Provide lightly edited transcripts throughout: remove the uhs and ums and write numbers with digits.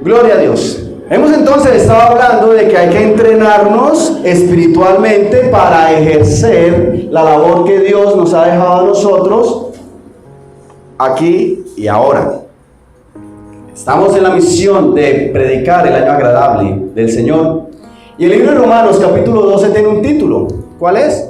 Gloria a Dios. Hemos entonces estado hablando de que hay que entrenarnos espiritualmente para ejercer la labor que Dios nos ha dejado a nosotros aquí y ahora. Estamos en la misión de predicar el año agradable del Señor. Y el libro de Romanos capítulo 12 tiene un título. ¿Cuál es?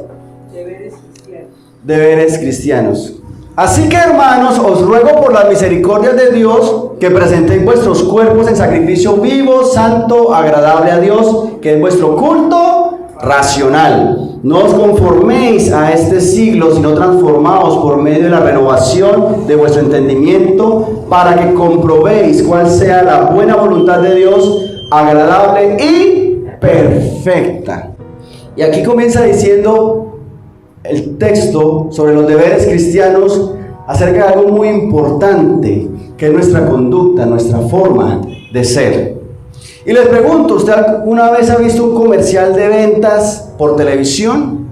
Deberes cristianos. Deberes cristianos. Así que, hermanos, os ruego por las misericordias de Dios que presentéis vuestros cuerpos en sacrificio vivo, santo, agradable a Dios, que es vuestro culto racional. No os conforméis a este siglo, sino transformaos por medio de la renovación de vuestro entendimiento, para que comprobéis cuál sea la buena voluntad de Dios, agradable y perfecta. Y aquí comienza diciendo el texto sobre los deberes cristianos acerca de algo muy importante, que es nuestra conducta, nuestra forma de ser. Y les pregunto, ¿usted alguna vez ha visto un comercial de ventas por televisión?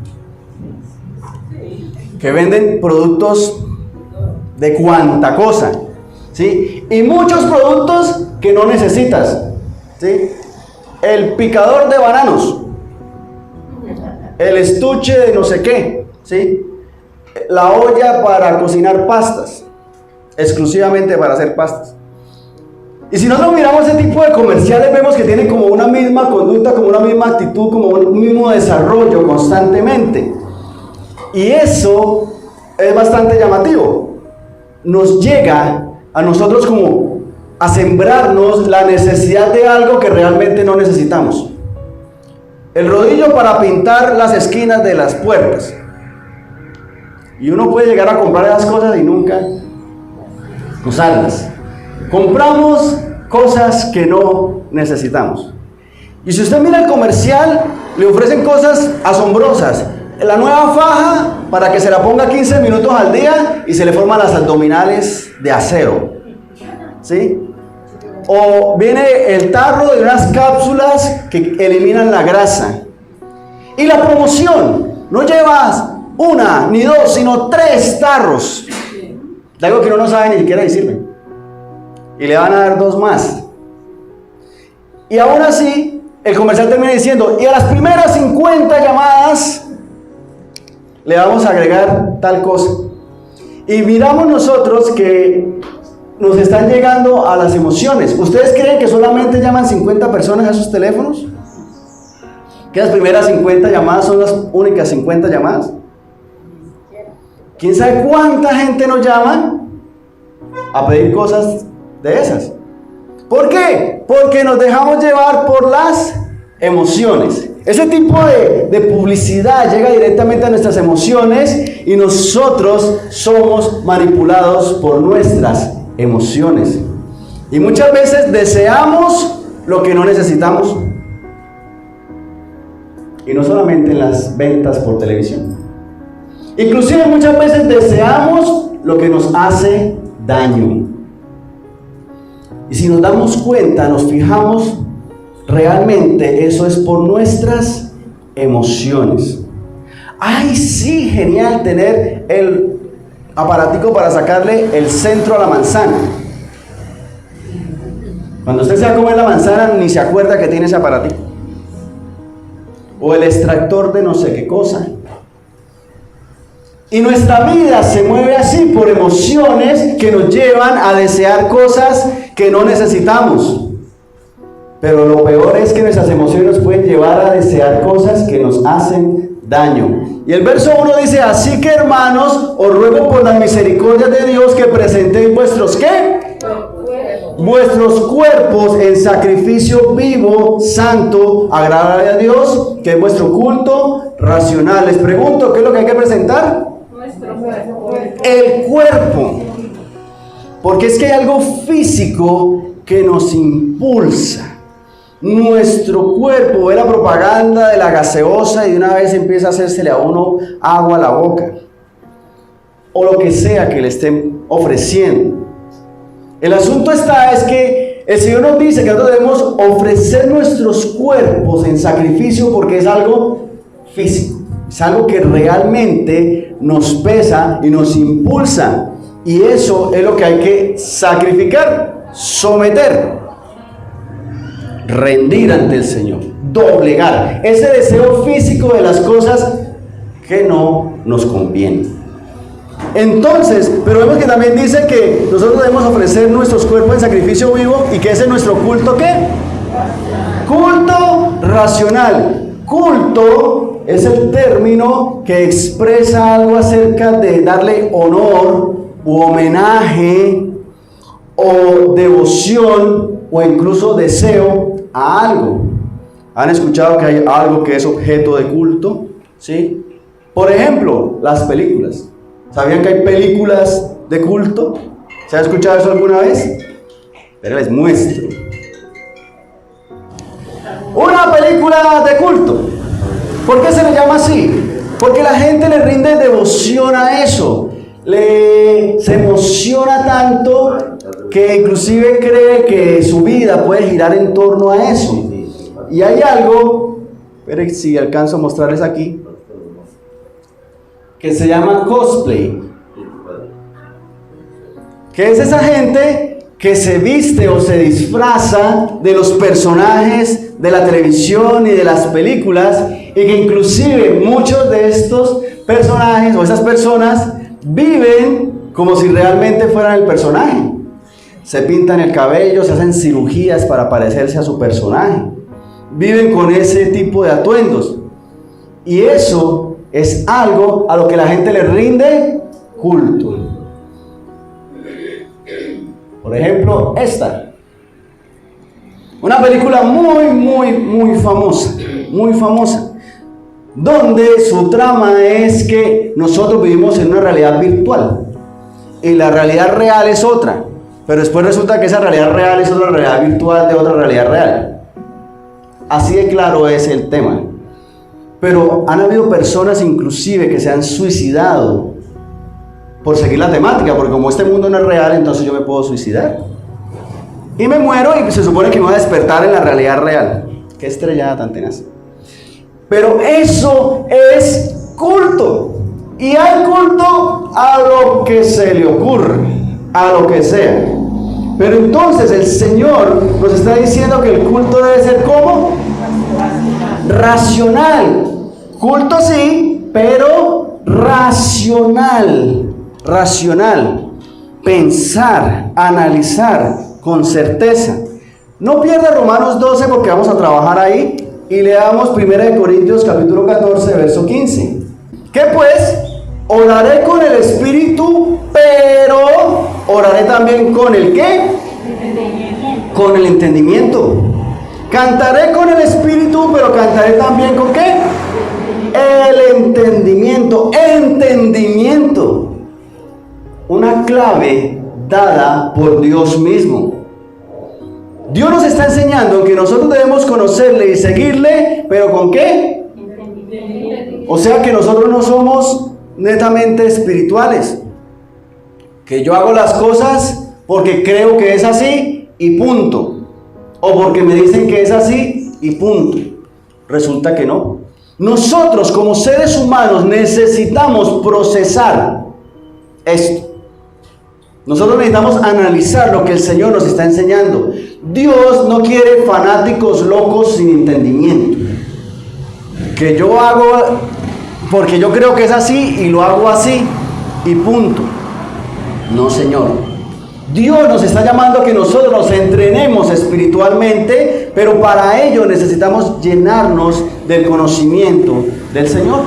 Que venden productos de cuanta cosa, ¿sí? Y muchos productos que no necesitas, ¿sí? El picador de bananos, el estuche de no sé qué, ¿sí? La olla para cocinar pastas, exclusivamente para hacer pastas. Y si nosotros miramos ese tipo de comerciales, vemos que tienen como una misma conducta, como una misma actitud, como un mismo desarrollo constantemente. Y eso es bastante llamativo. Nos llega a nosotros como a sembrarnos la necesidad de algo que realmente no necesitamos. El rodillo para pintar las esquinas de las puertas. Y uno puede llegar a comprar esas cosas y nunca usarlas. Compramos cosas que no necesitamos. Y si usted mira el comercial, le ofrecen cosas asombrosas. La nueva faja para que se la ponga 15 minutos al día y se le forman las abdominales de acero, ¿sí? O viene el tarro de unas cápsulas que eliminan la grasa. Y la promoción, no llevas una ni dos, sino 3 tarros de algo que uno no sabe ni siquiera decirme. Y le van a dar 2 más. Y aún así, el comercial termina diciendo, y a las primeras 50 llamadas le vamos a agregar tal cosa. Y miramos nosotros que nos están llegando a las emociones. ¿Ustedes creen que solamente llaman 50 personas a sus teléfonos? ¿Que las primeras 50 llamadas son las únicas 50 llamadas? ¿Quién sabe cuánta gente nos llama a pedir cosas de esas? ¿Por qué? Porque nos dejamos llevar por las emociones. Ese tipo de publicidad llega directamente a nuestras emociones y nosotros somos manipulados por nuestras emociones. Y muchas veces deseamos lo que no necesitamos. Y no solamente en las ventas por televisión. Inclusive muchas veces deseamos lo que nos hace daño. Y si nos damos cuenta, nos fijamos, realmente eso es por nuestras emociones. Ay, sí, genial tener el aparatico para sacarle el centro a la manzana. Cuando usted se va a comer la manzana, ni se acuerda que tiene ese aparatico. O el extractor de no sé qué cosa. Y nuestra vida se mueve así por emociones que nos llevan a desear cosas que no necesitamos. Pero lo peor es que nuestras emociones nos pueden llevar a desear cosas que nos hacen daño. Y el verso 1 dice, así que hermanos, os ruego por las misericordias de Dios que presentéis vuestros ¿qué? Vuestros cuerpos en sacrificio vivo, santo, agradable a Dios, que es vuestro culto racional. Les pregunto, ¿qué es lo que hay que presentar? El cuerpo. Porque es que hay algo físico que nos impulsa. Nuestro cuerpo ve la propaganda de la gaseosa y de una vez empieza a hacérsele a uno agua a la boca. O lo que sea que le estén ofreciendo. El asunto es que el Señor nos dice que nosotros debemos ofrecer nuestros cuerpos en sacrificio porque es algo físico. Es algo que realmente nos pesa y nos impulsa. Y eso es lo que hay que sacrificar, someter. rendir ante el Señor, doblegar ese deseo físico de las cosas que no nos convienen. Entonces, pero vemos que también dice que nosotros debemos ofrecer nuestros cuerpos en sacrificio vivo, y que ese es nuestro culto, ¿qué? Culto racional. Culto es el término que expresa algo acerca de darle honor u homenaje o devoción o incluso deseo a algo. ¿Han escuchado que hay algo que es objeto de culto? ¿Sí? Por ejemplo, las películas. ¿Sabían que hay películas de culto? ¿Se ha escuchado eso alguna vez? Pero les muestro. Una película de culto. ¿Por qué se le llama así? Porque la gente le rinde devoción a eso. Se emociona tanto que inclusive cree que su vida puede girar en torno a eso. Y hay algo, pero si alcanzo a mostrarles aquí, que se llama cosplay. Que es esa gente que se viste o se disfraza de los personajes de la televisión y de las películas, y que inclusive muchos de estos personajes o esas personas viven como si realmente fueran el personaje. Se pintan el cabello, se hacen cirugías para parecerse a su personaje. Viven con ese tipo de atuendos. Y eso es algo a lo que la gente le rinde culto. Por ejemplo, esta. Una película muy famosa. Donde su trama es que nosotros vivimos en una realidad virtual. Y la realidad real es otra. Pero después resulta que esa realidad real es otra realidad virtual de otra realidad real. Así de claro es el tema. Pero han habido personas inclusive que se han suicidado por seguir la temática, porque como este mundo no es real, entonces yo me puedo suicidar. Y me muero y se supone que me voy a despertar en la realidad real. Qué estrellada tan tenaz. Pero eso es culto. Y hay culto a lo que se le ocurre, a lo que sea. Pero entonces el Señor nos está diciendo que el culto debe ser ¿cómo? Racional. Culto sí, pero racional. Racional. Pensar, analizar con certeza. No pierda Romanos 12 porque vamos a trabajar ahí, y leamos 1 Corintios capítulo 14 verso 15. ¿Qué pues? Oraré con el espíritu, pero oraré también con el ¿qué? Con el entendimiento. Cantaré con el espíritu, pero cantaré también con ¿qué? El entendimiento. Entendimiento. Una clave dada por Dios mismo. Dios nos está enseñando que nosotros debemos conocerle y seguirle, pero ¿con qué? O sea que nosotros no somos netamente espirituales. Que yo hago las cosas porque creo que es así y punto. O porque me dicen que es así y punto. Resulta que no. Nosotros como seres humanos necesitamos procesar esto. Nosotros necesitamos analizar lo que el Señor nos está enseñando. Dios no quiere fanáticos locos sin entendimiento. Que yo hago porque yo creo que es así y lo hago así y punto. No, Señor. Dios nos está llamando a que nosotros nos entrenemos espiritualmente, pero para ello necesitamos llenarnos del conocimiento del Señor.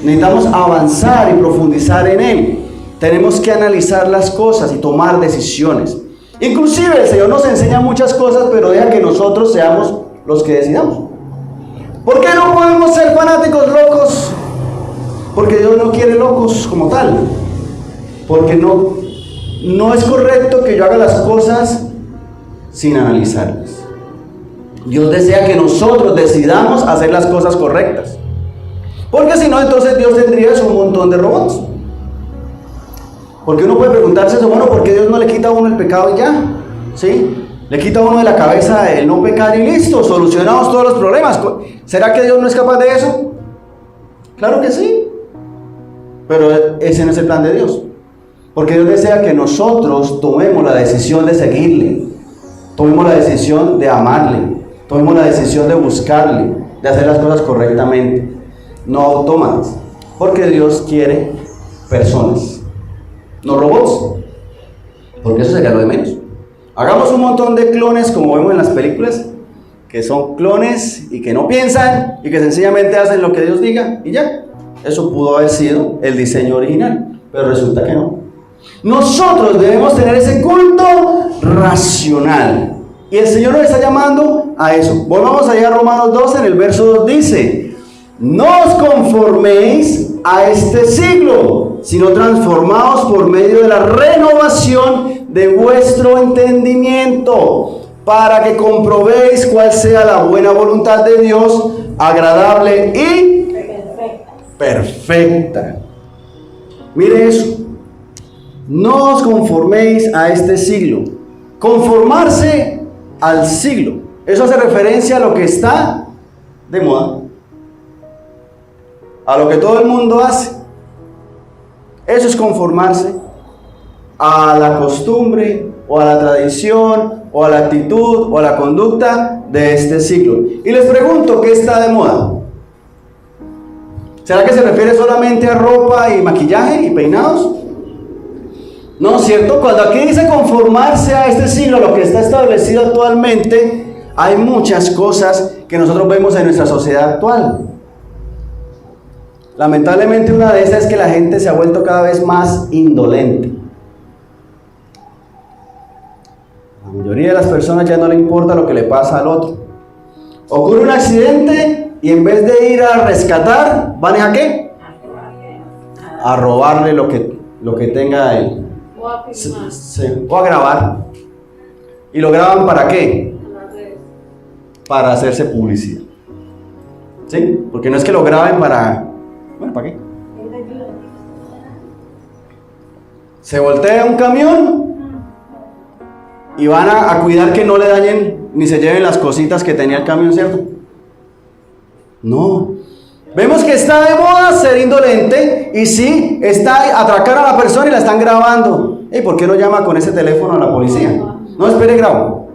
Necesitamos avanzar y profundizar en Él. Tenemos que analizar las cosas y tomar decisiones. Inclusive el Señor nos enseña muchas cosas, pero deja que nosotros seamos los que decidamos. ¿Por qué no podemos ser fanáticos locos? Porque Dios no quiere locos como tal. Porque no es correcto que yo haga las cosas sin analizarlas. Dios desea que nosotros decidamos hacer las cosas correctas. Porque si no, entonces Dios tendría un montón de robots. Porque uno puede preguntarse, bueno, ¿por qué Dios no le quita a uno el pecado y ya? ¿Sí? Le quita a uno de la cabeza el no pecar y listo, solucionamos todos los problemas. ¿Será que Dios no es capaz de eso? Claro que sí. Pero ese no es el plan de Dios. Porque Dios desea que nosotros tomemos la decisión de seguirle. Tomemos la decisión de amarle. Tomemos la decisión de buscarle, de hacer las cosas correctamente, no autómatas, porque Dios quiere personas, no robots, porque eso sería lo de menos. Hagamos un montón de clones como vemos en las películas, que son clones y que no piensan y que sencillamente hacen lo que Dios diga y ya. Eso pudo haber sido el diseño original, pero resulta que no. Nosotros debemos tener ese culto racional y el Señor nos está llamando a eso. Volvamos allá a Romanos 12, en el verso 2 dice: no os conforméis a este siglo, sino transformaos por medio de la renovación de vuestro entendimiento, para que comprobéis cuál sea la buena voluntad de Dios, agradable y perfecta. Mire eso. No os conforméis a este siglo. Conformarse al siglo. Eso hace referencia a lo que está de moda, a lo que todo el mundo hace. Eso es conformarse a la costumbre o a la tradición o a la actitud o a la conducta de este siglo. Y les pregunto, ¿qué está de moda? ¿Será que se refiere solamente a ropa y maquillaje y peinados? No, ¿cierto? Cuando aquí dice conformarse a este siglo, lo que está establecido actualmente, hay muchas cosas que nosotros vemos en nuestra sociedad actual. Lamentablemente una de estas es que la gente se ha vuelto cada vez más indolente. La mayoría de las personas ya no le importa lo que le pasa al otro. Ocurre un accidente y en vez de ir a rescatar, ¿van a qué? A robarle lo que tenga él. O a grabar. ¿Y lo graban para qué? Para hacerse publicidad. ¿Sí? Porque no es que lo graben para... Bueno, ¿para qué? Se voltea un camión y van a cuidar que no le dañen ni se lleven las cositas que tenía el camión, ¿cierto? No. Vemos que está de moda ser indolente y sí, está atracar a la persona y la están grabando. ¿Y por qué no llama con ese teléfono a la policía? No, espere, grabo.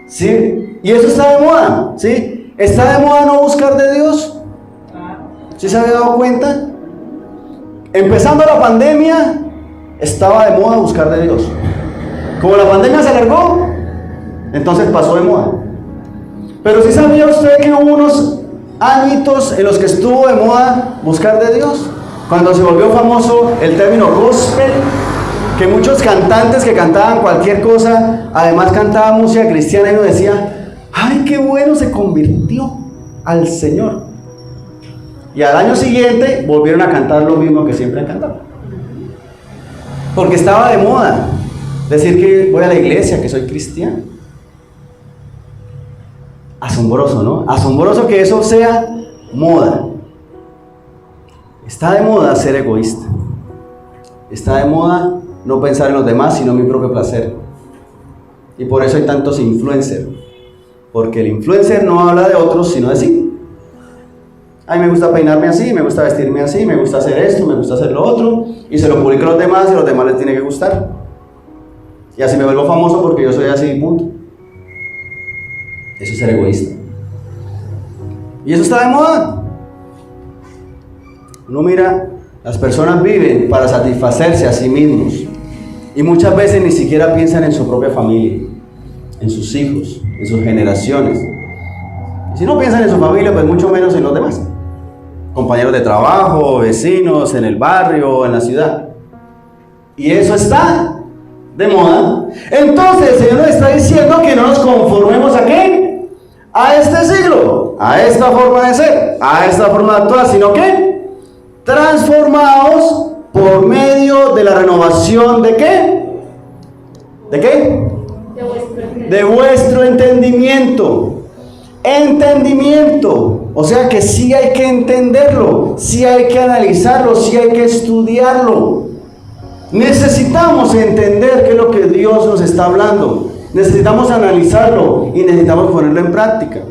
Sí, y eso está de moda, ¿sí? Está de moda no buscar de Dios. ¿Sí se había dado cuenta? Empezando la pandemia, estaba de moda buscar de Dios. Como la pandemia se alargó, entonces pasó de moda. Pero ¿sí sabía usted que hubo unos añitos en los que estuvo de moda buscar de Dios? Cuando se volvió famoso el término gospel, que muchos cantantes que cantaban cualquier cosa, además cantaban música cristiana y uno decía, ¡ay, qué bueno! Se convirtió al Señor. Y al año siguiente volvieron a cantar lo mismo que siempre han cantado. Porque estaba de moda decir que voy a la iglesia, que soy cristiano. Asombroso, ¿no? Asombroso que eso sea moda. Está de moda ser egoísta. Está de moda no pensar en los demás, sino en mi propio placer. Y por eso hay tantos influencers. Porque el influencer no habla de otros, sino de sí. Ay, me gusta peinarme así, me gusta vestirme así, me gusta hacer esto, me gusta hacer lo otro. Y se lo publico a los demás y a los demás les tiene que gustar. Y así me vuelvo famoso porque yo soy así, punto. Eso es ser egoísta. Y eso está de moda. Uno mira, las personas viven para satisfacerse a sí mismos. Y muchas veces ni siquiera piensan en su propia familia, en sus hijos, en sus generaciones. Y si no piensan en su familia, pues mucho menos en los demás. Compañeros de trabajo, vecinos, en el barrio, en la ciudad. Y eso está de moda. Entonces el Señor nos está diciendo que no nos conformemos a ¿qué? A este siglo, a esta forma de ser, a esta forma de actuar, sino que transformados por medio de la renovación de ¿qué? ¿De qué? De vuestro entendimiento. Entendimiento, o sea que sí hay que entenderlo, sí hay que analizarlo, sí hay que estudiarlo. Necesitamos entender qué es lo que Dios nos está hablando. Necesitamos analizarlo y necesitamos ponerlo en práctica.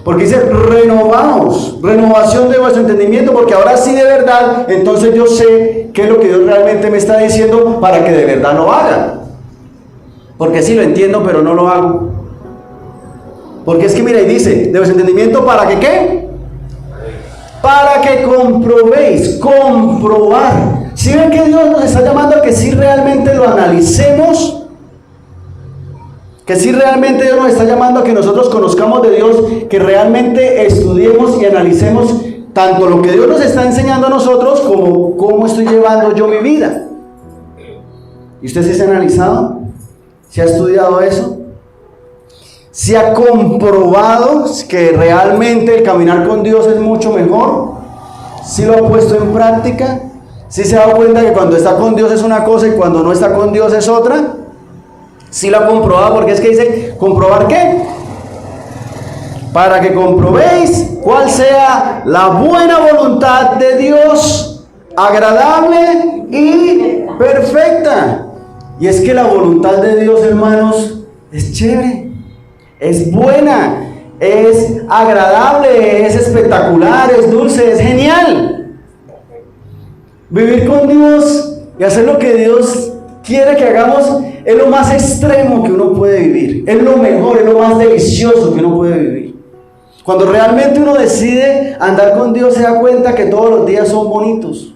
Porque dice, renovaos, renovación de vuestro entendimiento, porque ahora sí de verdad, entonces yo sé qué es lo que Dios realmente me está diciendo para que de verdad lo haga. Porque sí lo entiendo, pero no lo hago. Porque es que mira, y dice, de vuestro entendimiento, ¿para que qué? Para que comprobéis, comprobar. Si ven que Dios nos está llamando a que si realmente lo analicemos, que si realmente Dios nos está llamando a que nosotros conozcamos de Dios, que realmente estudiemos y analicemos tanto lo que Dios nos está enseñando a nosotros como cómo estoy llevando yo mi vida. ¿Y usted sí se ha analizado? ¿Se ha estudiado eso? ¿Se ha comprobado que realmente el caminar con Dios es mucho mejor? ¿Sí lo ha puesto en práctica? ¿Sí se ha dado cuenta que cuando está con Dios es una cosa y cuando no está con Dios es otra? ¿Sí lo ha comprobado? Porque es que dice, ¿comprobar qué? Para que comprobéis cuál sea la buena voluntad de Dios, agradable y perfecta. Y es que la voluntad de Dios, hermanos, es chévere, es buena, es agradable, es espectacular, es dulce, es genial. Vivir con Dios y hacer lo que Dios quiere que hagamos es lo más extremo que uno puede vivir, es lo mejor, es lo más delicioso que uno puede vivir. Cuando realmente uno decide andar con Dios, se da cuenta que todos los días son bonitos,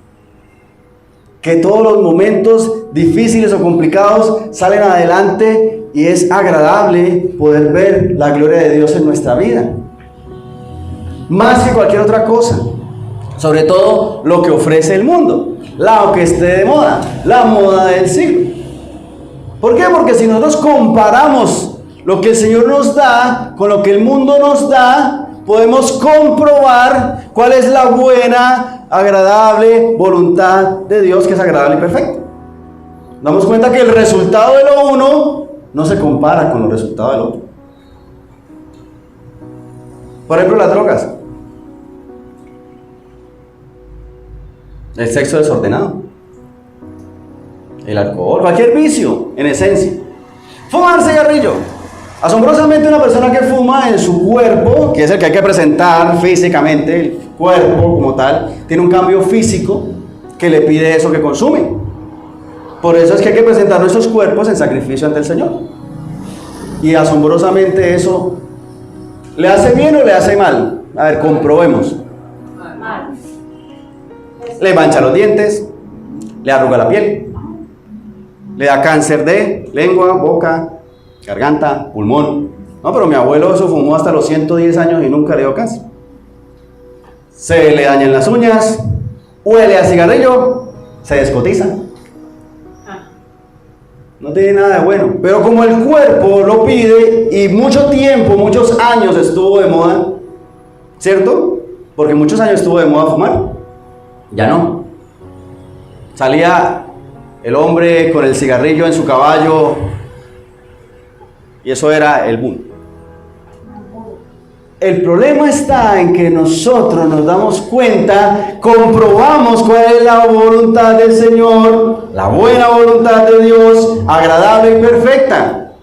que todos los momentos difíciles o complicados salen adelante y es agradable poder ver la gloria de Dios en nuestra vida, más que cualquier otra cosa, sobre todo lo que ofrece el mundo, lo que esté de moda, la moda del siglo. ¿Por qué? Porque si nosotros comparamos lo que el Señor nos da con lo que el mundo nos da, podemos comprobar cuál es la buena, agradable voluntad de Dios, que es agradable y perfecta. Nos damos cuenta que el resultado de lo uno no se compara con los resultados del otro. Por ejemplo, las drogas, el sexo desordenado, el alcohol, cualquier vicio en esencia. Fumar cigarrillo. Asombrosamente, una persona que fuma en su cuerpo, que es el que hay que presentar físicamente, el cuerpo como tal, tiene un cambio físico que le pide eso que consume. Por eso es que hay que presentar nuestros cuerpos en sacrificio ante el Señor. Y asombrosamente eso, ¿le hace bien o le hace mal? A ver, comprobemos. Mal. Le mancha los dientes, le arruga la piel, le da cáncer de lengua, boca, garganta, pulmón. No, pero mi abuelo eso fumó hasta los 110 años y nunca le dio cáncer. Se le dañan las uñas, huele a cigarrillo, se descotiza. No tiene nada de bueno. Pero como el cuerpo lo pide y mucho tiempo, muchos años estuvo de moda, ¿cierto? Porque muchos años estuvo de moda fumar. Ya no. Salía el hombre con el cigarrillo en su caballo y eso era el boom. El problema está en que nosotros nos damos cuenta, comprobamos cuál es la voluntad del Señor, la buena voluntad de Dios, agradable y perfecta.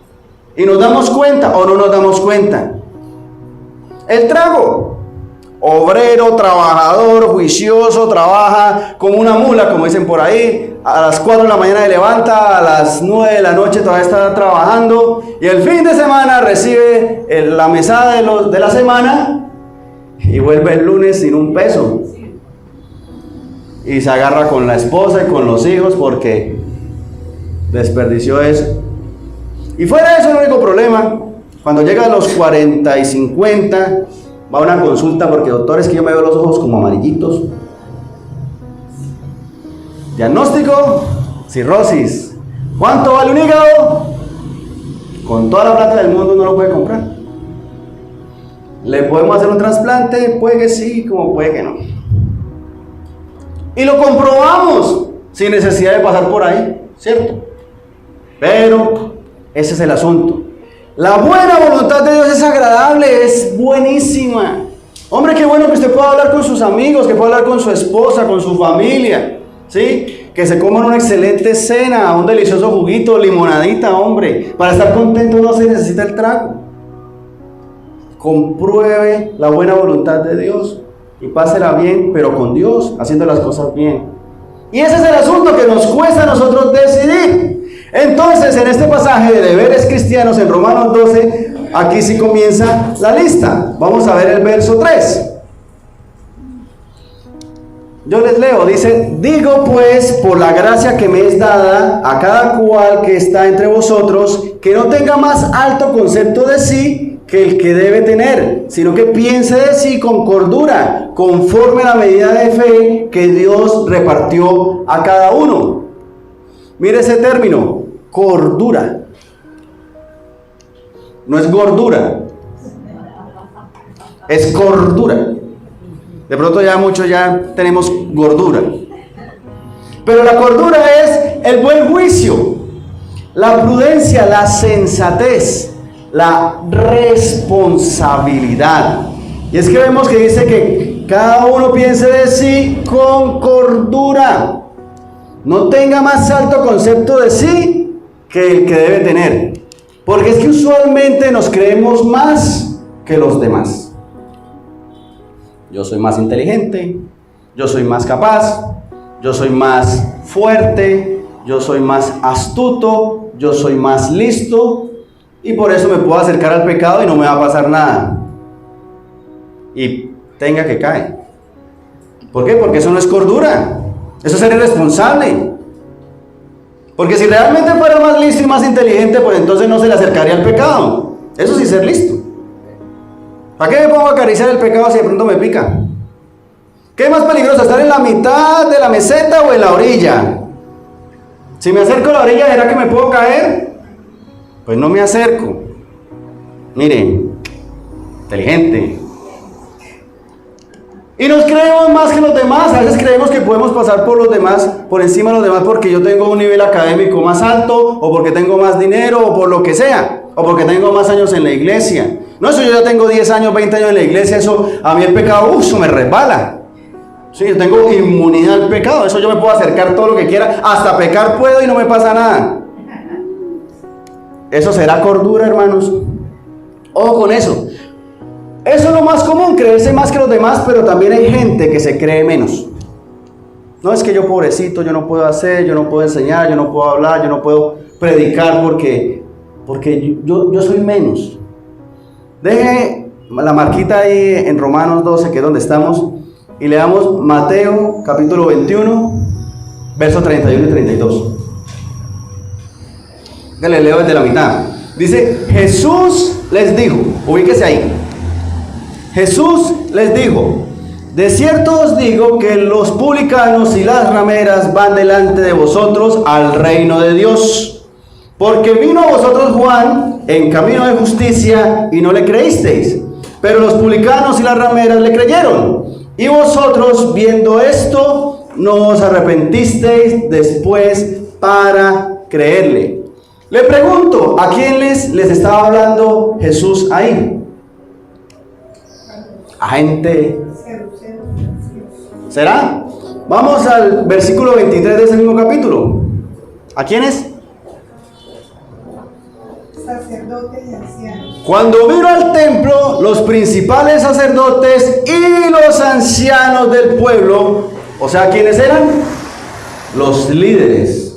Y nos damos cuenta o no nos damos cuenta. El trago. Obrero, trabajador, juicioso, trabaja como una mula, como dicen por ahí. A las 4 de la mañana se levanta, a las 9 de la noche todavía está trabajando. Y el fin de semana recibe la mesada de la semana y vuelve el lunes sin un peso. Y se agarra con la esposa y con los hijos porque desperdició eso. Y fuera de eso, el único problema, cuando llega a los 40 y 50, va a una consulta porque doctor, es que yo me veo los ojos como amarillitos. Diagnóstico, cirrosis. ¿Cuánto vale un hígado? Con toda la plata del mundo no lo puede comprar. ¿Le podemos hacer un trasplante? Puede que sí, como puede que no. Y lo comprobamos sin necesidad de pasar por ahí, ¿cierto? Pero ese es el asunto. La buena voluntad de Dios es agradable, es buenísima. Hombre, qué bueno que usted pueda hablar con sus amigos, que pueda hablar con su esposa, con su familia, ¿sí? Que se coman una excelente cena, un delicioso juguito, limonadita, hombre. Para estar contento no se necesita el trago. Compruebe la buena voluntad de Dios y pásela bien, pero con Dios, haciendo las cosas bien. Y ese es el asunto que nos cuesta a nosotros decidir. Entonces, en este pasaje de deberes cristianos en Romanos 12, aquí sí comienza la lista. Vamos a ver el verso 3. Yo les leo, dice: digo pues, por la gracia que me es dada a cada cual que está entre vosotros, que no tenga más alto concepto de sí que el que debe tener, sino que piense de sí con cordura, conforme a la medida de fe que Dios repartió a cada uno. Mire ese término, cordura. No es gordura, es cordura. De pronto ya muchos ya tenemos gordura. Pero la cordura es el buen juicio, la prudencia, la sensatez, la responsabilidad. Y es que vemos que dice que cada uno piense de sí con cordura. No tenga más alto concepto de sí que el que debe tener. Porque es que usualmente nos creemos más que los demás. Yo soy más inteligente, yo soy más capaz, yo soy más fuerte, yo soy más astuto, yo soy más listo, y por eso me puedo acercar al pecado y no me va a pasar nada. Y tenga que caer. ¿Por qué? Porque eso no es cordura, eso es ser irresponsable. Porque si realmente fuera más listo y más inteligente, pues entonces no se le acercaría al pecado. Eso sí es ser listo. ¿Para qué me pongo a acariciar el pecado si de pronto me pica? ¿Qué es más peligroso, estar en la mitad de la meseta o en la orilla? Si me acerco a la orilla, ¿será que me puedo caer? Pues no me acerco. Miren, inteligente. Y nos creemos más que los demás. A veces creemos que podemos pasar por los demás, por encima de los demás, porque yo tengo un nivel académico más alto, o porque tengo más dinero, o por lo que sea, o porque tengo más años en la iglesia. No, eso yo ya tengo 10 años, 20 años en la iglesia, eso a mí el pecado, eso me resbala. Sí, yo tengo inmunidad al pecado, eso yo me puedo acercar todo lo que quiera, hasta pecar puedo y no me pasa nada. ¿Eso será cordura, hermanos? Ojo con eso. Eso es lo más común, creerse más que los demás, pero también hay gente que se cree menos. No, es que yo pobrecito, yo no puedo hacer, yo no puedo enseñar, yo no puedo hablar, yo no puedo predicar porque yo soy menos. Deje la marquita ahí en Romanos 12, que es donde estamos, y leamos Mateo capítulo 21, versos 31 y 32. Que le leo desde la mitad. Dice: Jesús les dijo, ubíquese ahí. Jesús les dijo: de cierto os digo que los publicanos y las rameras van delante de vosotros al reino de Dios. Porque vino a vosotros Juan en camino de justicia y no le creísteis, pero los publicanos y las rameras le creyeron. Y vosotros, viendo esto, no os arrepentisteis después para creerle. Le pregunto, ¿a quién les estaba hablando Jesús ahí? A gente. ¿Será? Vamos al versículo 23 de ese mismo capítulo. ¿A quiénes? Sacerdotes y ancianos. Cuando vino al templo, los principales sacerdotes y los ancianos del pueblo, o sea, ¿quiénes eran? Los líderes.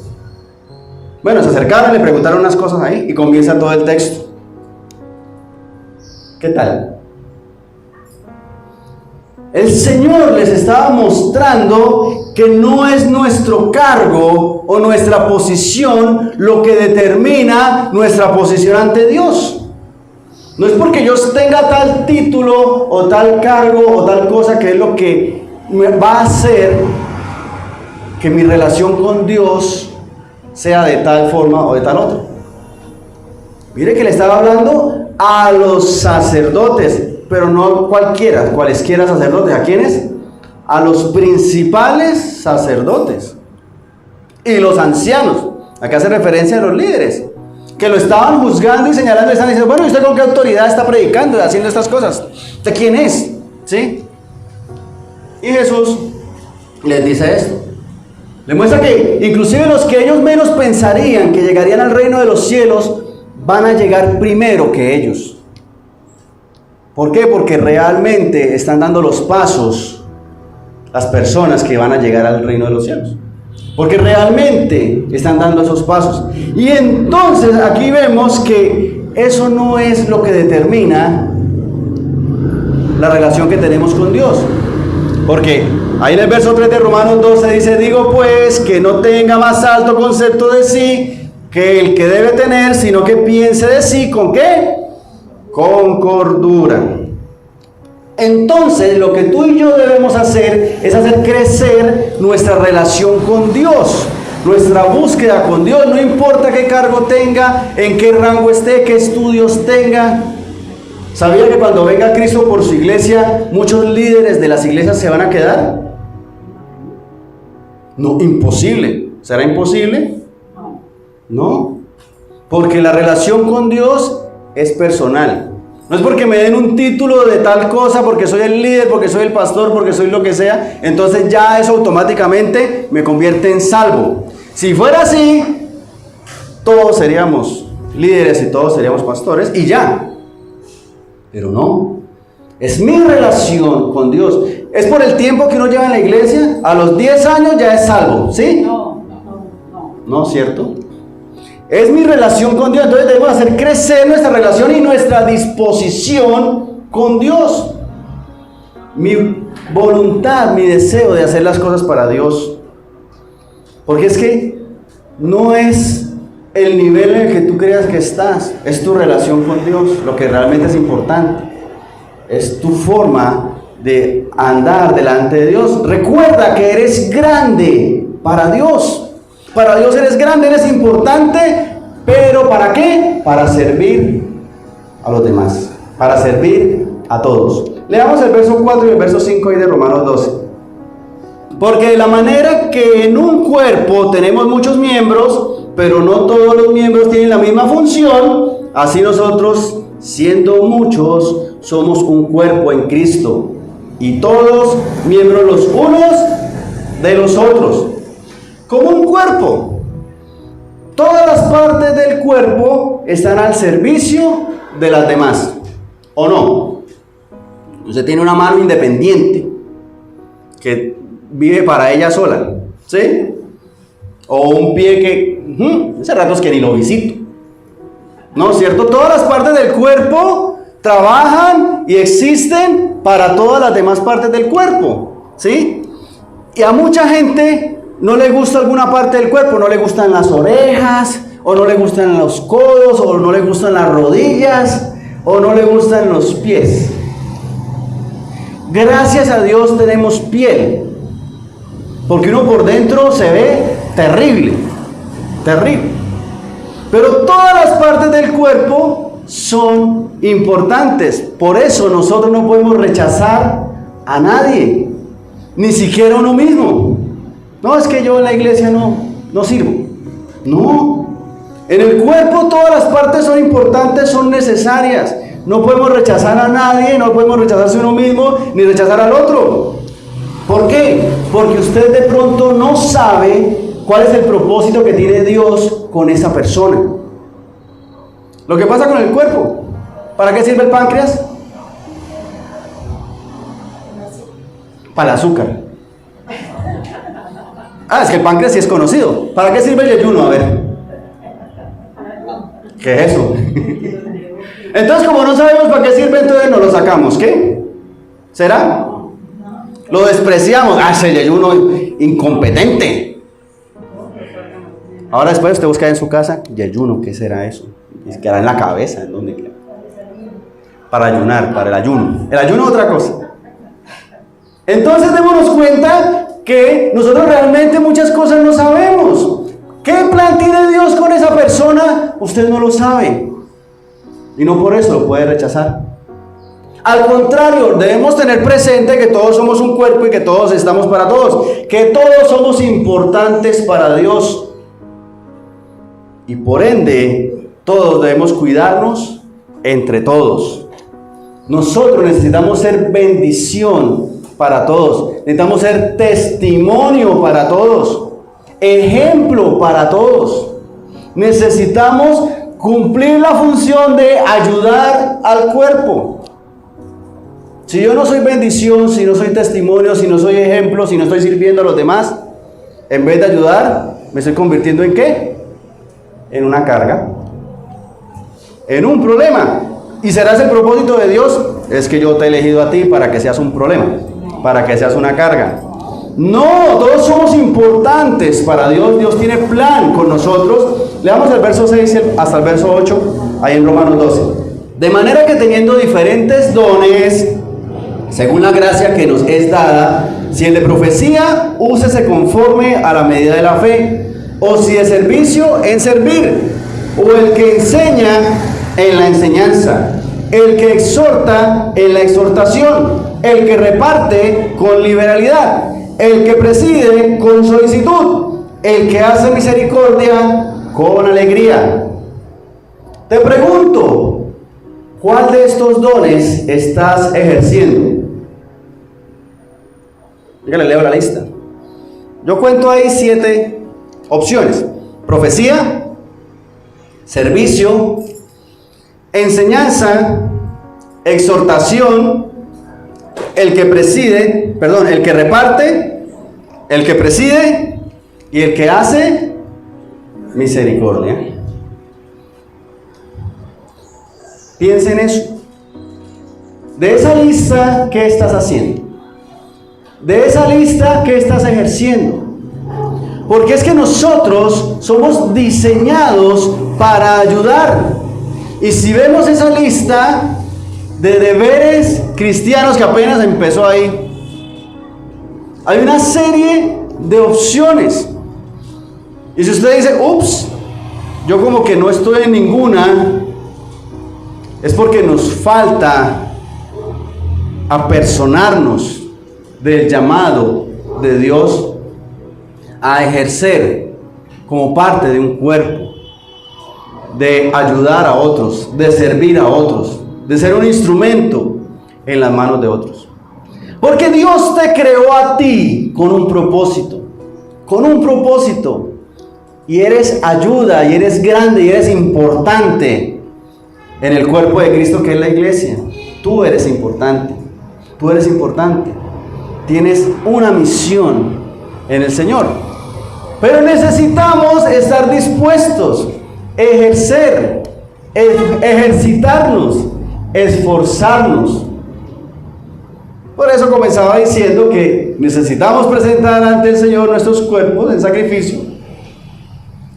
Bueno, se acercaron, le preguntaron unas cosas ahí y comienza todo el texto. ¿Qué tal? El Señor les estaba mostrando que no es nuestro cargo o nuestra posición lo que determina nuestra posición ante Dios. No es porque yo tenga tal título o tal cargo o tal cosa que es lo que me va a hacer que mi relación con Dios sea de tal forma o de tal otra. Mire que le estaba hablando a los sacerdotes, pero no cualquiera, cualesquiera sacerdotes. ¿A quiénes? A los principales sacerdotes y los ancianos. Acá hace referencia a los líderes que lo estaban juzgando y señalando y están diciendo: bueno, ¿y usted con qué autoridad está predicando y haciendo estas cosas? ¿De quién es? ¿Sí? Y Jesús les dice esto. Le muestra que inclusive los que ellos menos pensarían que llegarían al reino de los cielos van a llegar primero que ellos. ¿Por qué? Porque realmente están dando los pasos las personas que van a llegar al reino de los cielos. Porque realmente están dando esos pasos. Y entonces aquí vemos que eso no es lo que determina la relación que tenemos con Dios. Porque ahí en el verso 3 de Romanos 12 dice: digo pues que no tenga más alto concepto de sí que el que debe tener, sino que piense de sí, ¿con qué? Con cordura. Entonces, lo que tú y yo debemos hacer es hacer crecer nuestra relación con Dios, nuestra búsqueda con Dios. No importa qué cargo tenga, en qué rango esté, qué estudios tenga. ¿Sabía que cuando venga Cristo por su iglesia, muchos líderes de las iglesias se van a quedar? No, imposible. ¿Será imposible? No, porque la relación con Dios es personal. No es porque me den un título de tal cosa, porque soy el líder, porque soy el pastor, porque soy lo que sea, entonces ya eso automáticamente me convierte en salvo. Si fuera así, todos seríamos líderes y todos seríamos pastores y ya. Pero no, es mi relación con Dios. Es por el tiempo que uno lleva en la iglesia, a los 10 años ya es salvo, ¿sí? No, ¿cierto? Es mi relación con Dios. Entonces debemos hacer crecer nuestra relación y nuestra disposición con Dios. Mi voluntad, mi deseo de hacer las cosas para Dios. Porque es que no es el nivel en el que tú creas que estás, es tu relación con Dios lo que realmente es importante. Es tu forma de andar delante de Dios. Recuerda que eres grande para Dios. Para Dios eres grande, eres importante, pero ¿para qué? Para servir a los demás, para servir a todos. Leamos el verso 4 y el verso 5 ahí de Romanos 12. Porque de la manera que en un cuerpo tenemos muchos miembros, pero no todos los miembros tienen la misma función, así nosotros, siendo muchos, somos un cuerpo en Cristo, y todos miembros los unos de los otros. Como un cuerpo, todas las partes del cuerpo están al servicio de las demás, ¿o no? Usted tiene una mano independiente que vive para ella sola, ¿sí? O un pie que, hace ratos que ni lo visito, ¿no es cierto? Todas las partes del cuerpo trabajan y existen para todas las demás partes del cuerpo, ¿sí? Y a mucha gente no le gusta alguna parte del cuerpo, no le gustan las orejas, o no le gustan los codos, o no le gustan las rodillas, o no le gustan los pies. Gracias a Dios tenemos piel, porque uno por dentro se ve terrible, terrible. Pero todas las partes del cuerpo son importantes. Por eso nosotros no podemos rechazar a nadie, ni siquiera a uno mismo. No, es que yo en la iglesia no sirvo. No. En el cuerpo todas las partes son importantes, son necesarias. No podemos rechazar a nadie, no podemos rechazarse a uno mismo, ni rechazar al otro. ¿Por qué? Porque usted de pronto no sabe cuál es el propósito que tiene Dios con esa persona. Lo que pasa con el cuerpo. ¿Para qué sirve el páncreas? Para el azúcar. Ah, es que el páncreas sí es conocido. ¿Para qué sirve el yeyuno? A ver. ¿Qué es eso? Entonces, como no sabemos para qué sirve, entonces nos lo sacamos. ¿Qué? ¿Será? Lo despreciamos. Ah, ese yeyuno incompetente. Ahora después usted busca en su casa, yeyuno, ¿qué será eso? Y quedará en la cabeza, ¿en dónde queda? Para ayunar, para el ayuno. El ayuno es otra cosa. Entonces démonos cuenta que nosotros realmente muchas cosas no sabemos. ¿Qué plan tiene Dios con esa persona? Usted no lo sabe. Y no por eso lo puede rechazar. Al contrario, debemos tener presente que todos somos un cuerpo y que todos estamos para todos. Que todos somos importantes para Dios. Y por ende, todos debemos cuidarnos entre todos. Nosotros necesitamos ser bendición para todos. Necesitamos ser testimonio para todos. Ejemplo para todos. Necesitamos cumplir la función de ayudar al cuerpo. Si yo no soy bendición, si no soy testimonio, si no soy ejemplo, si no estoy sirviendo a los demás, en vez de ayudar, me estoy convirtiendo ¿en qué? En una carga, en un problema. ¿Y será ese el propósito de Dios? Es que yo te he elegido a ti para que seas un problema, para que seas una carga. No, todos somos importantes para Dios. Dios tiene plan con nosotros. Leamos el verso 6 hasta el verso 8, ahí en Romanos 12. De manera que teniendo diferentes dones, según la gracia que nos es dada, si el de profecía, úsese conforme a la medida de la fe, o si de servicio, en servir, o el que enseña, en la enseñanza, el que exhorta, en la exhortación, el que reparte, con liberalidad, el que preside, con solicitud, el que hace misericordia, con alegría. Te pregunto, ¿cuál de estos dones estás ejerciendo? Dígale, leo la lista. Yo cuento ahí 7 opciones: profecía, servicio, enseñanza, exhortación, el que reparte, el que preside y el que hace misericordia. Piensa en eso. De esa lista, ¿qué estás haciendo? De esa lista, ¿qué estás ejerciendo? Porque es que nosotros somos diseñados para ayudar. Y si vemos esa lista de deberes cristianos que apenas empezó ahí, hay una serie de opciones. Y si usted dice, ups, yo como que no estoy en ninguna, es porque nos falta apersonarnos del llamado de Dios a ejercer como parte de un cuerpo, de ayudar a otros, de servir a otros, de ser un instrumento en las manos de otros. Porque Dios te creó a ti con un propósito, y eres ayuda, y eres grande, y eres importante en el cuerpo de Cristo, que es la iglesia. Tú eres importante, tienes una misión en el Señor, pero necesitamos estar dispuestos, ejercitarnos, esforzarnos. Por eso comenzaba diciendo que necesitamos presentar ante el Señor nuestros cuerpos en sacrificio,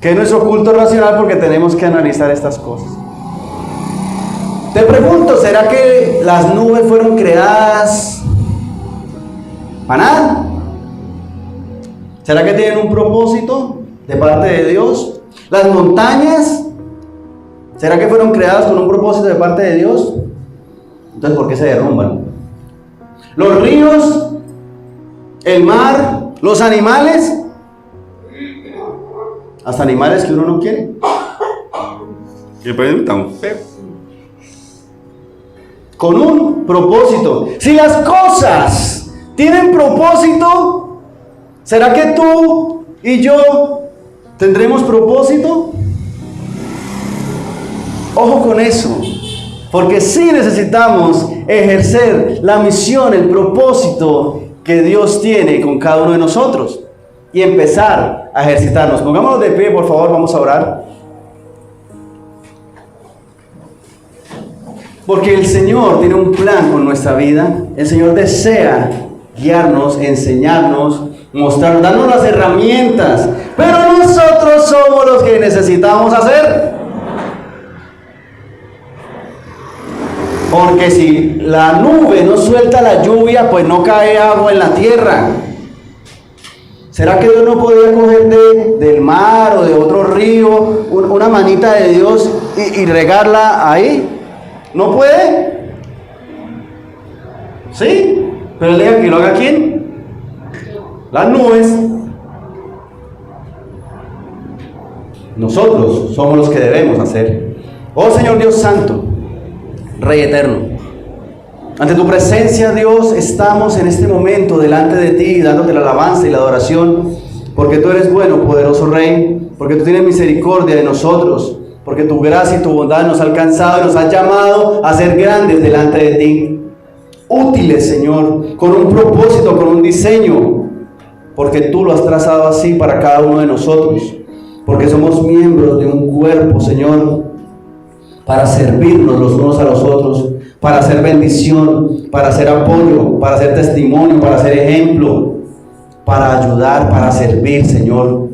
que es nuestro culto racional, porque tenemos que analizar estas cosas. Te pregunto, ¿será que las nubes fueron creadas para nada? ¿Será que tienen un propósito de parte de Dios? ¿Las montañas, será que fueron creadas con un propósito de parte de Dios? Entonces, ¿por qué se derrumban? Los ríos, el mar, los animales, hasta animales que uno no quiere, que parecen tan feos, con un propósito. Si las cosas tienen propósito, ¿será que tú y yo tendremos propósito? Ojo con eso, porque sí necesitamos ejercer la misión, el propósito que Dios tiene con cada uno de nosotros y empezar a ejercitarnos. Pongámonos de pie, por favor, vamos a orar. Porque el Señor tiene un plan con nuestra vida. El Señor desea guiarnos, enseñarnos, mostrarnos, darnos las herramientas. Pero nosotros somos los que necesitamos hacer. Porque si la nube no suelta la lluvia, pues no cae agua en la tierra. ¿Será que Dios no podía coger del mar o de otro río una manita de Dios y regarla ahí? ¿No puede? ¿Sí? Pero él deja que lo haga ¿quién? Las nubes. Nosotros somos los que debemos hacer. Oh Señor Dios Santo, Rey eterno, ante tu presencia, Dios, estamos en este momento delante de ti, dándote la alabanza y la adoración, porque tú eres bueno, poderoso Rey, porque tú tienes misericordia de nosotros, porque tu gracia y tu bondad nos ha alcanzado y nos ha llamado a ser grandes delante de ti, útiles, Señor, con un propósito, con un diseño, porque tú lo has trazado así para cada uno de nosotros, porque somos miembros de un cuerpo, Señor. para servirnos los unos a los otros, para hacer bendición, para hacer apoyo, para hacer testimonio, para hacer ejemplo, para ayudar, para servir, Señor.